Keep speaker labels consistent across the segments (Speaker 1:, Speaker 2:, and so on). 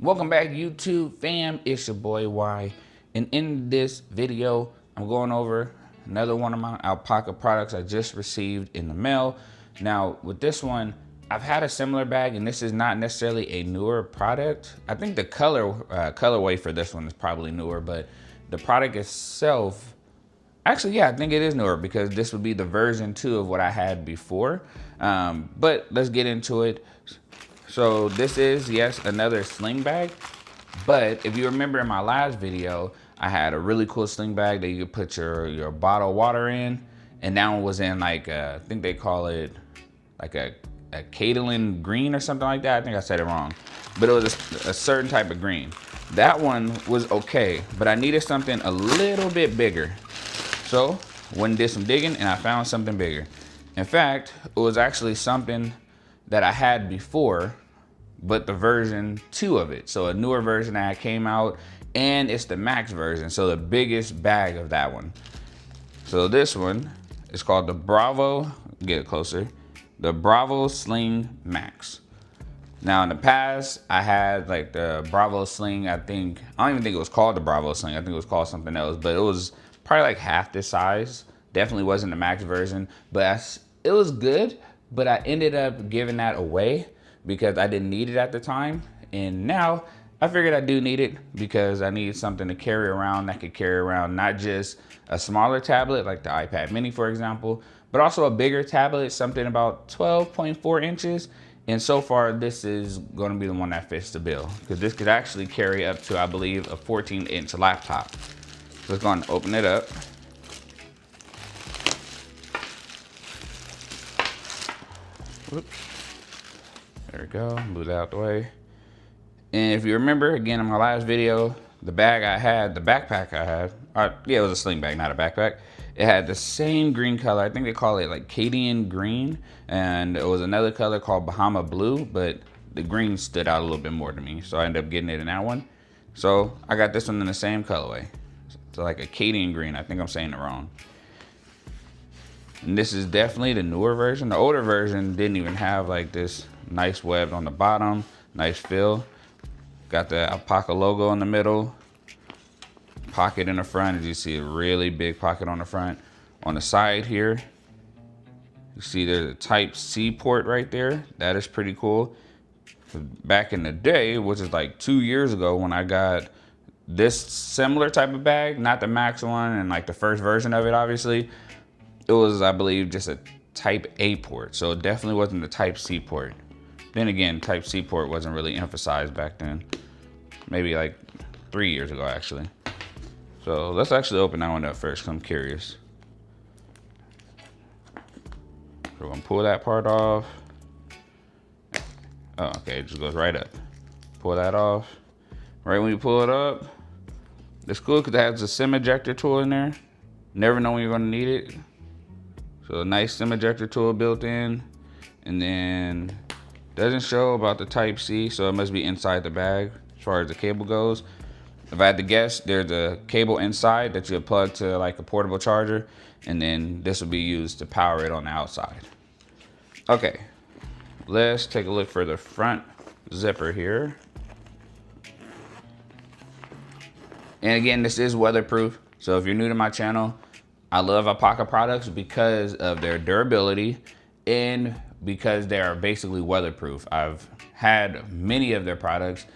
Speaker 1: Welcome back, YouTube fam. It's your boy Y, and in this video I'm going over another one of my Alpaka products I just received in the mail. Now with this one, I've had a similar bag, and this is not necessarily a newer product. I think the colorway for this one is probably newer, but the product itself, actually, yeah, I think it is newer because this would be the version 2 of what I had before. But let's get into it. So this is, yes, another sling bag. But if you remember in my last video, I had a really cool sling bag that you could put your bottle of water in. And that one was in like, I think they call it like a Caitlin green or something like that. I think I said it wrong. But it was a certain type of green. That one was okay, but I needed something a little bit bigger. So went and did some digging, and I found something bigger. In fact, it was actually something that I had before, but the version 2 of it. So a newer version that came out, and it's the max version, so the biggest bag of that one. So this one is called the Bravo, get it closer, the Bravo Sling Max. Now in the past, I had like the Bravo Sling, I don't even think it was called the Bravo Sling, I think it was called something else, but it was probably like half this size. Definitely wasn't the max version, but it was good, but I ended up giving that away because I didn't need it at the time. And now I figured I do need it because I need something to carry around that could carry around not just a smaller tablet like the iPad mini, for example, but also a bigger tablet, something about 12.4 inches. And so far, this is going to be the one that fits the bill because this could actually carry up to, I believe, a 14-inch laptop. So let's go and open it up. Whoops. There we go, move that out the way. And if you remember, again, in my last video, the bag I had, the backpack I had, yeah, it was a sling bag, not a backpack. It had the same green color. I think they call it like Cadian green. And it was another color called Bahama blue, but the green stood out a little bit more to me. So I ended up getting it in that one. So I got this one in the same colorway. So like a Cadian green, I think I'm saying it wrong. And this is definitely the newer version. The older version didn't even have like this nice web on the bottom, nice fill. Got the Alpaka logo in the middle. Pocket in the front, as you see, a really big pocket on the front. On the side here, you see there's a Type-C port right there. That is pretty cool. Back in the day, which is like 2 years ago, when I got this similar type of bag, not the Max one and like the first version of it, obviously, it was, I believe, just a Type-A port. So it definitely wasn't the Type-C port. Then again, Type-C port wasn't really emphasized back then. Maybe like 3 years ago, actually. So let's actually open that one up first, because I'm curious. So we're gonna pull that part off. Oh, okay, it just goes right up. Pull that off. Right when you pull it up, it's cool because it has a SIM ejector tool in there. Never know when you're gonna need it. So a nice SIM ejector tool built in. And then doesn't show about the Type-C, so it must be inside the bag as far as the cable goes. If I had to guess, there's a cable inside that you plug to like a portable charger, and then this will be used to power it on the outside. Okay, let's take a look for the front zipper here. And again, this is weatherproof. So if you're new to my channel, I love Alpaka products because of their durability and because they are basically weatherproof. I've had many of their products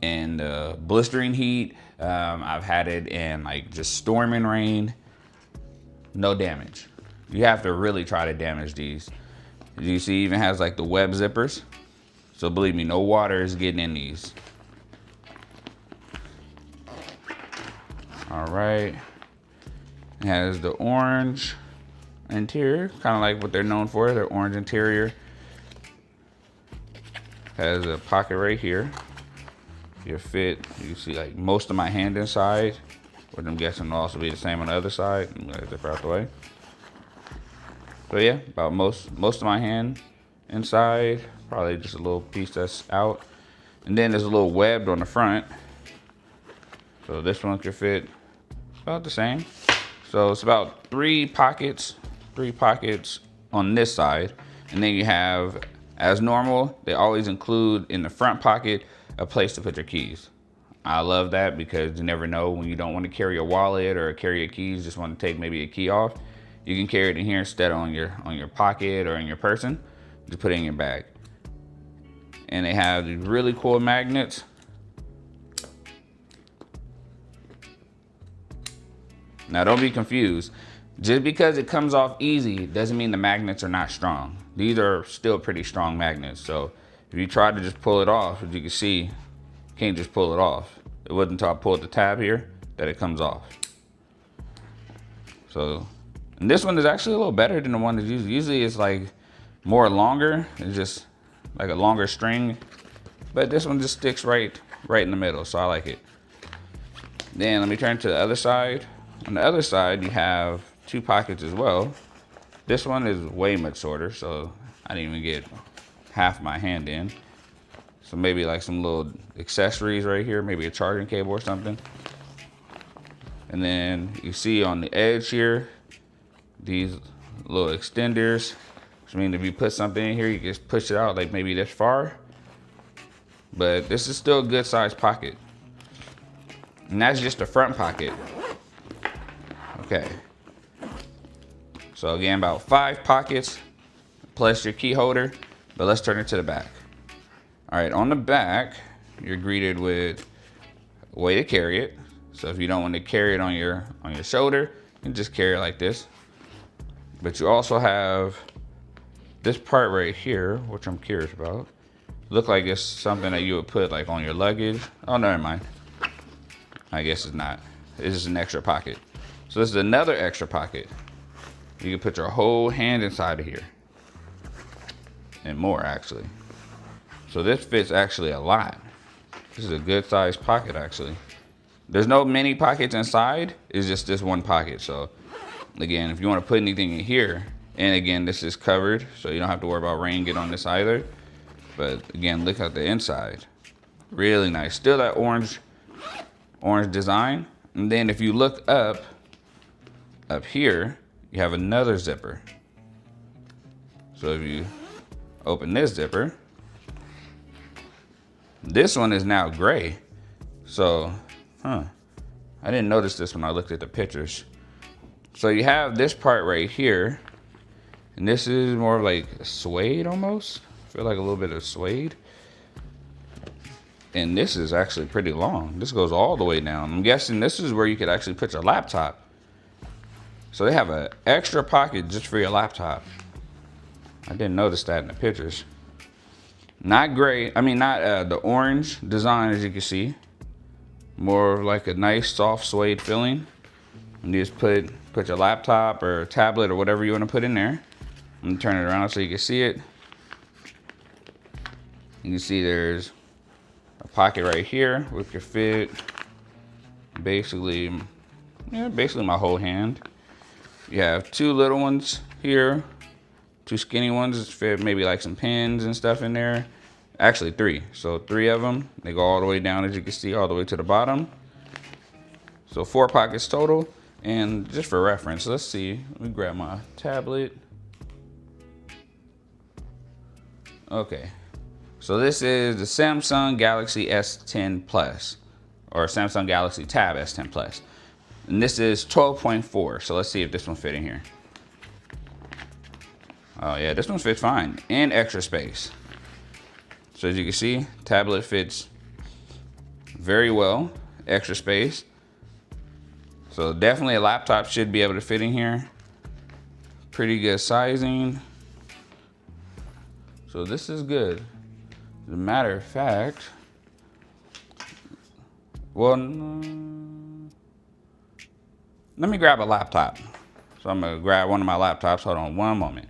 Speaker 1: in the blistering heat. I've had it in like just storming rain. No damage. You have to really try to damage these. As you see, it even has like the web zippers. So believe me, no water is getting in these. All right. It has the orange interior, kind of like what they're known for, their orange interior. Has a pocket right here. Your fit, you see like most of my hand inside, which I'm guessing will also be the same on the other side. I'm gonna zip out the way. So yeah, about most of my hand inside, probably just a little piece that's out. And then there's a little webbed on the front. So this one could fit about the same. So it's about three pockets on this side. And then you have, as normal, they always include in the front pocket a place to put your keys. I love that because you never know when you don't want to carry a wallet or carry your keys, just want to take maybe a key off. You can carry it in here instead of on your pocket or in your person. Just put it in your bag. And they have these really cool magnets. Now don't be confused. Just because it comes off easy doesn't mean the magnets are not strong. These are still pretty strong magnets. So if you try to just pull it off, as you can see, you can't just pull it off. It wasn't until I pulled the tab here that it comes off. So, and this one is actually a little better than the one that's usually it's like more longer. It's just like a longer string, but this one just sticks right in the middle. So I like it. Then let me turn to the other side. On the other side, you have 2 pockets as well. This one is way much shorter, so I didn't even get half my hand in. So maybe like some little accessories right here, maybe a charging cable or something. And then you see on the edge here, these little extenders, which means if you put something in here, you can just push it out like maybe this far. But this is still a good sized pocket. And that's just the front pocket. Okay. So again, about 5 pockets plus your key holder, but let's turn it to the back. All right, on the back, you're greeted with a way to carry it. So if you don't want to carry it on your shoulder, you can just carry it like this. But you also have this part right here, which I'm curious about. Look like it's something that you would put like on your luggage. Oh, never mind. I guess it's not. It's just an extra pocket. So this is another extra pocket. You can put your whole hand inside of here. And more actually. So this fits actually a lot. This is a good sized pocket actually. There's no many pockets inside. It's just this one pocket. So again, if you want to put anything in here, and again, this is covered, so you don't have to worry about rain getting on this either. But again, look at the inside. Really nice. Still that orange design. And then if you look up here, you have another zipper. So if you open this zipper, this one is now gray. So, I didn't notice this when I looked at the pictures. So you have this part right here, and this is more like suede almost. I feel like a little bit of suede. And this is actually pretty long. This goes all the way down. I'm guessing this is where you could actually put your laptop. So they have an extra pocket just for your laptop. I didn't notice that in the pictures. Not gray, not the orange design as you can see. More of like a nice soft suede feeling. And you just put your laptop or tablet or whatever you want to put in there. I'm gonna turn it around so you can see it. You can see there's a pocket right here which could fit basically my whole hand. You have 2 little ones here, 2 skinny ones that fit maybe like some pins and stuff in there. Actually 3, so 3 of them. They go all the way down as you can see, all the way to the bottom. So 4 pockets total. And just for reference, let's see, let me grab my tablet. Okay, so this is the Samsung Galaxy S10 Plus, or Samsung Galaxy Tab S10 Plus. And this is 12.4, so let's see if this one fit in here. Oh yeah, this one fits fine, and extra space. So as you can see, tablet fits very well, extra space. So definitely a laptop should be able to fit in here. Pretty good sizing. So this is good. As a matter of fact, well, let me grab a laptop. So I'm gonna grab one of my laptops. Hold on one moment.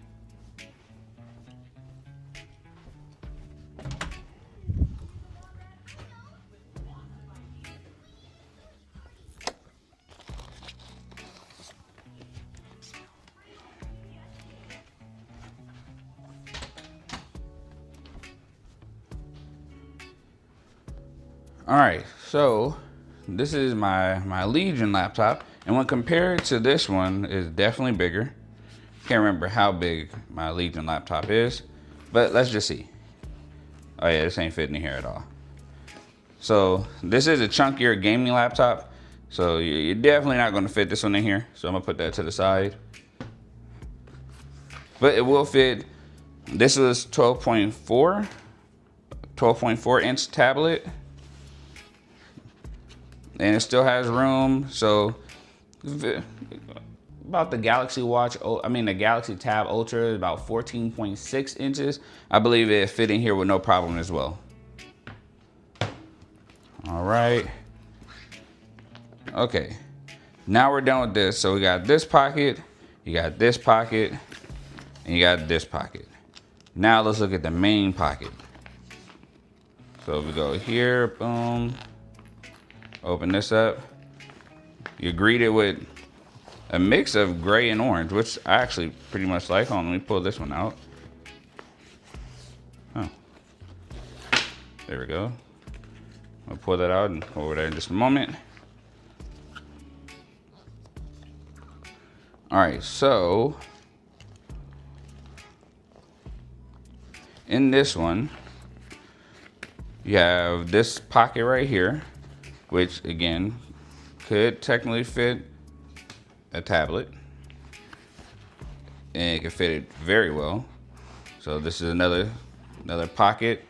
Speaker 1: All right, so this is my Legion laptop, and when compared to this one, is definitely bigger. Can't remember how big my Legion laptop is, but let's just see. Oh yeah, this ain't fitting in here at all. So this is a chunkier gaming laptop. So you're definitely not gonna fit this one in here. So I'm gonna put that to the side. But it will fit. This was 12.4 inch tablet. And it still has room. So about the Galaxy Watch, the Galaxy Tab Ultra is about 14.6 inches. I believe it fit in here with no problem as well. All right. Okay, now we're done with this. So we got this pocket, you got this pocket, and you got this pocket. Now let's look at the main pocket. So we go here, boom, open this up. You're greeted with a mix of gray and orange, which I actually pretty much like. Hold on, let me pull this one out. Oh, there we go. I'll pull that out and go over there in just a moment. All right, so in this one, you have this pocket right here, which again, could technically fit a tablet. And it can fit it very well. So this is another pocket.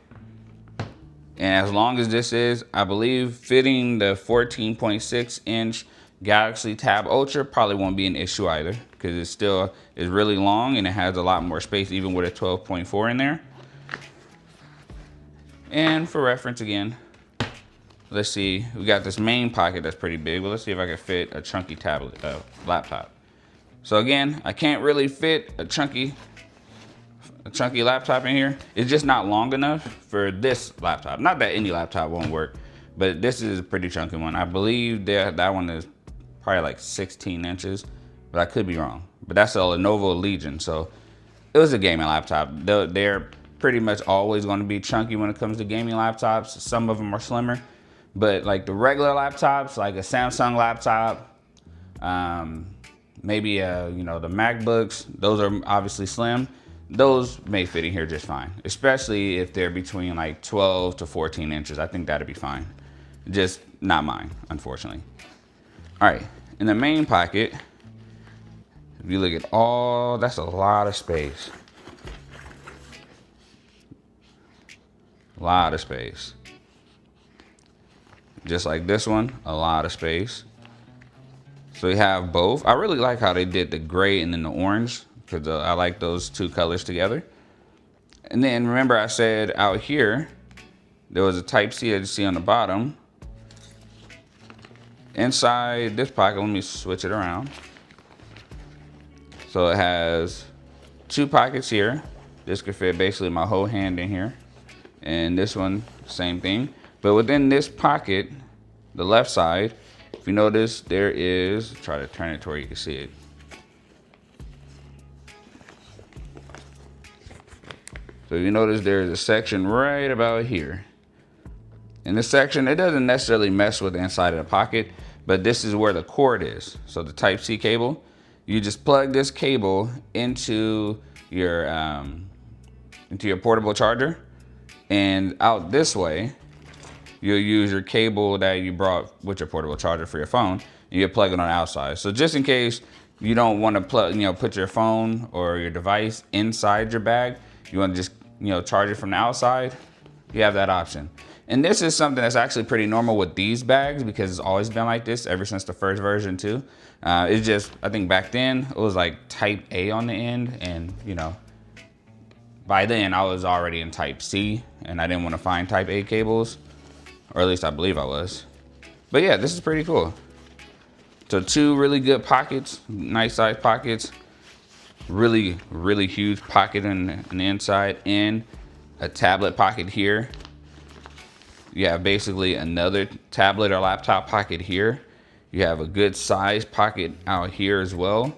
Speaker 1: And as long as this is, I believe, fitting the 14.6 inch Galaxy Tab Ultra probably won't be an issue either, because it still is really long and it has a lot more space even with a 12.4 in there. And for reference again, let's see, we got this main pocket that's pretty big, but let's see if I can fit a chunky tablet, laptop. So again, I can't really fit a chunky laptop in here. It's just not long enough for this laptop. Not that any laptop won't work, but this is a pretty chunky one. I believe that one is probably like 16 inches, but I could be wrong. But that's a Lenovo Legion, so it was a gaming laptop. They're pretty much always going to be chunky when it comes to gaming laptops. Some of them are slimmer, but like the regular laptops, like a Samsung laptop, maybe the MacBooks, those are obviously slim. Those may fit in here just fine, especially if they're between like 12 to 14 inches. I think that'd be fine. Just not mine, unfortunately. All right, in the main pocket, if you look at all, that's a lot of space. A lot of space. Just like this one, a lot of space. So you have both. I really like how they did the gray and then the orange, because I like those two colors together. And then remember I said out here, there was a Type-C that you see on the bottom. Inside this pocket, let me switch it around. So it has two pockets here. This could fit basically my whole hand in here. And this one, same thing. But within this pocket, the left side, if you notice, there is, try to turn it to where you can see it. So you notice there's a section right about here. In this section, it doesn't necessarily mess with the inside of the pocket, but this is where the cord is. So the Type-C cable, you just plug this cable into your portable charger, and out this way, you'll use your cable that you brought with your portable charger for your phone, and you plug it on the outside. So just in case you don't want to put your phone or your device inside your bag, you want to just charge it from the outside, you have that option. And this is something that's actually pretty normal with these bags, because it's always been like this ever since the first version too. It's just, I think back then it was like Type A on the end, and by then I was already in Type C and I didn't want to find Type A cables, or at least I believe I was. But yeah, this is pretty cool. So two really good pockets, nice size pockets, really, really huge pocket in the inside, and a tablet pocket here. You have basically another tablet or laptop pocket here. You have a good size pocket out here as well.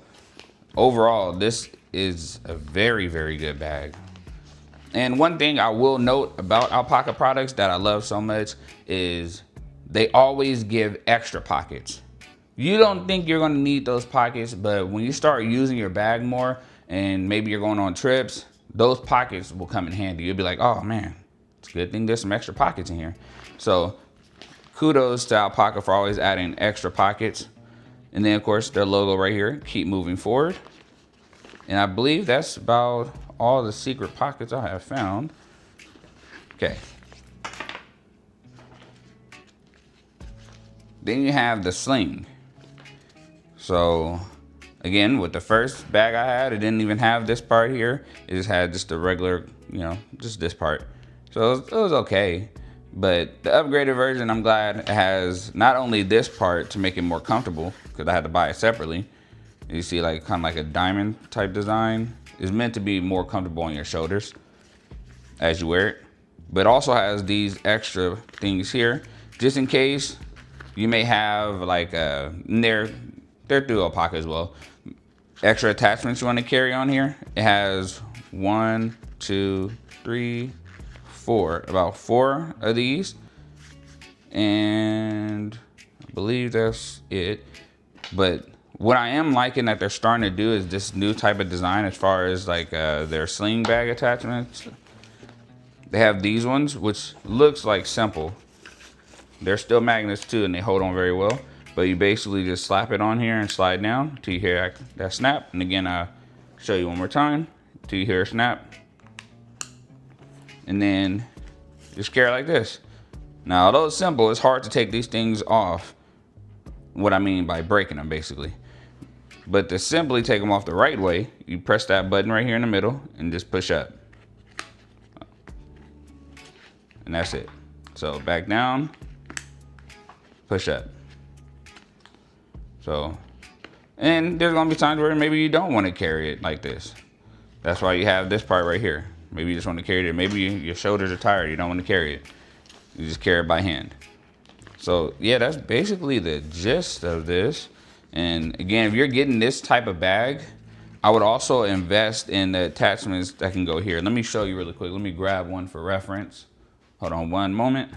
Speaker 1: Overall, this is a very, very good bag. And one thing I will note about Alpaka products that I love so much is they always give extra pockets. You don't think you're gonna need those pockets, but when you start using your bag more and maybe you're going on trips, those pockets will come in handy. You'll be like, oh man, it's a good thing there's some extra pockets in here. So kudos to Alpaka for always adding extra pockets. And then of course their logo right here, keep moving forward. And I believe that's about all the secret pockets I have found. Okay. Then you have the sling. So again, with the first bag I had, it didn't even have this part here. It just had just a regular, you know, just this part. So it was okay. But the upgraded version, I'm glad it has not only this part to make it more comfortable, because I had to buy it separately. You see like kind of like a diamond type design. It's meant to be more comfortable on your shoulders as you wear it. But also has these extra things here, just in case you may have like they're through Alpaka as well. Extra attachments you want to carry on here. It has 1, 2, 3, 4, about 4 of these, and I believe that's it. But what I am liking that they're starting to do is this new type of design as far as like their sling bag attachments. They have these ones, which looks like simple. They're still magnets too, and they hold on very well. But you basically just slap it on here and slide down until you hear that snap. And again, I'll show you one more time until you hear a snap. And then just carry it like this. Now, although it's simple, it's hard to take these things off. What I mean by breaking them, basically. But to simply take them off the right way, you press that button right here in the middle and just push up. And that's it. So back down, push up. So, and there's gonna be times where maybe you don't want to carry it like this. That's why you have this part right here. Maybe you just want to carry it. Maybe your shoulders are tired. You don't want to carry it. You just carry it by hand. So yeah, that's basically the gist of this. And again, if you're getting this type of bag, I would also invest in the attachments that can go here. Let me show you really quick. Let me grab one for reference. Hold on one moment.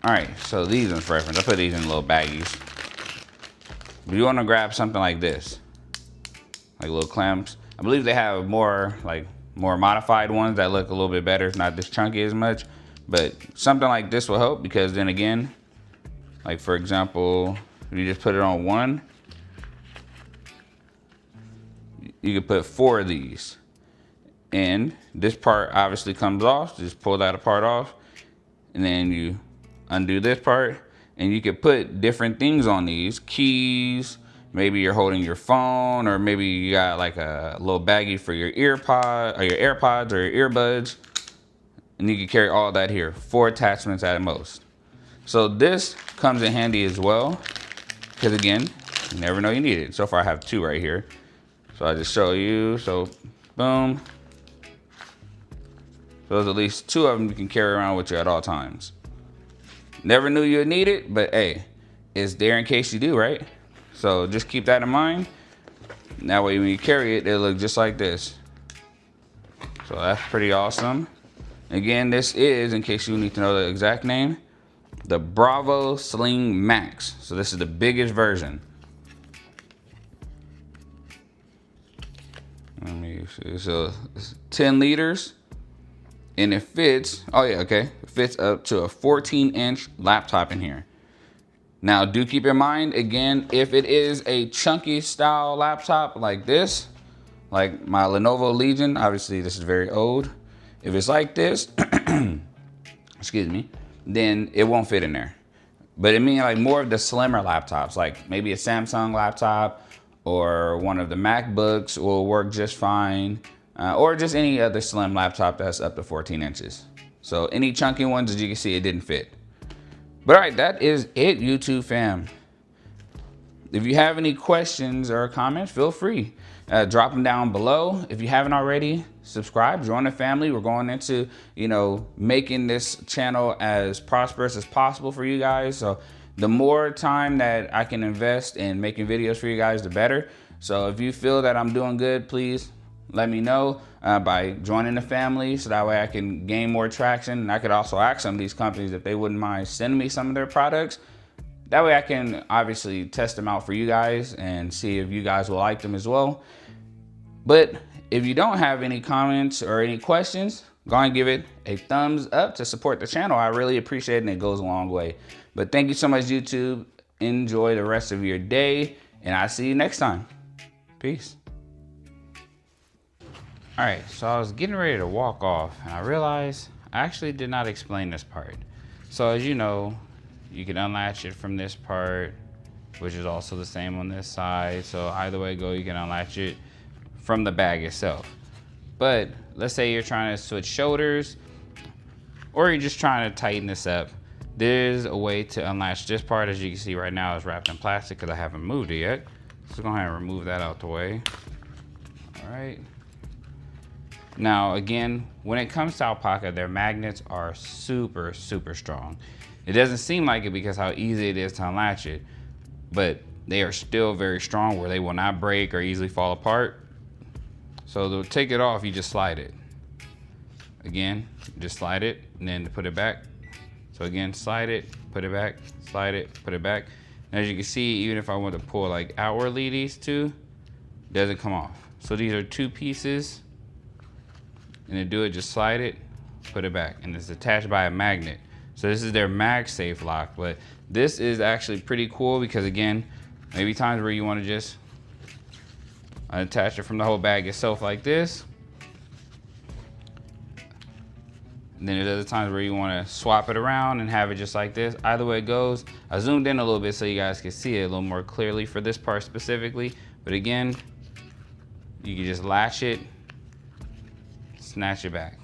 Speaker 1: All right, so these ones for reference. I put these in little baggies. But you want to grab something like this, like little clamps. I believe they have more modified ones that look a little bit better. It's not this chunky as much, but something like this will help, because then again, like for example, if you just put it on one, you could put 4 of these. And this part obviously comes off. Just pull that part off, and then you undo this part, and you could put different things on these. Keys, maybe you're holding your phone, or maybe you got like a little baggie for your AirPods or your earbuds, and you can carry all that here. 4 attachments at most. So this comes in handy as well, because again, you never know you need it. So far I have 2 right here. So I just show you, so boom. So there's at least 2 of them you can carry around with you at all times. Never knew you'd need it, but hey, it's there in case you do, right? So just keep that in mind. That way when you carry it, it'll look just like this. So that's pretty awesome. Again, this is, in case you need to know the exact name, the Bravo Sling Max. So this is the biggest version. Let me see. So it's 10 liters. And it fits, oh yeah, okay. It fits up to a 14-inch laptop in here. Now, do keep in mind, again, if it is a chunky style laptop like this, like my Lenovo Legion, obviously this is very old. If it's like this, excuse me, then it won't fit in there. But it means like more of the slimmer laptops, like maybe a Samsung laptop or one of the MacBooks will work just fine. Or just any other slim laptop that's up to 14 inches. So any chunky ones, as you can see, it didn't fit. But all right, that is it, YouTube fam. if you have any questions or comments, feel free. Drop them down below. If you haven't already, subscribe, join the family. We're going into, you know, making this channel as prosperous as possible for you guys. So the more time that I can invest in making videos for you guys, the better. So if you feel that I'm doing good, please let me know by joining the family, so that way I can gain more traction. And I could also ask some of these companies if they wouldn't mind sending me some of their products. That way I can obviously test them out for you guys and see if you guys will like them as well. But if you don't have any comments or any questions, go and give it a thumbs up to support the channel. I really appreciate it, and it goes a long way. But thank you so much, YouTube. Enjoy the rest of your day, and I'll see you next time. Peace. All right, so I was getting ready to walk off, and I realized I actually did not explain this part. So as you know, you can unlatch it from this part, which is also the same on this side. So either way go, you can unlatch it from the bag itself. But let's say you're trying to switch shoulders, or you're just trying to tighten this up. There's a way to unlatch this part. As you can see right now, it's wrapped in plastic because I haven't moved it yet. So go ahead and remove that out the way. All right. Now again, when it comes to Alpaka, their magnets are super, super strong. It doesn't seem like it because how easy it is to unlatch it, but they are still very strong where they will not break or easily fall apart. So to take it off, you just slide it. Again, just slide it, and then to put it back. So again, slide it, put it back, slide it, put it back. And as you can see, even if I want to pull like outwardly these two, it doesn't come off. So these are two pieces, and to do it, just slide it, put it back, and it's attached by a magnet. So this is their MagSafe lock, but this is actually pretty cool because again, maybe times where you want to just unattach it from the whole bag itself like this. And then there's other times where you want to swap it around and have it just like this. Either way it goes. I zoomed in a little bit so you guys can see it a little more clearly for this part specifically. But again, you can just latch it, snatch it back.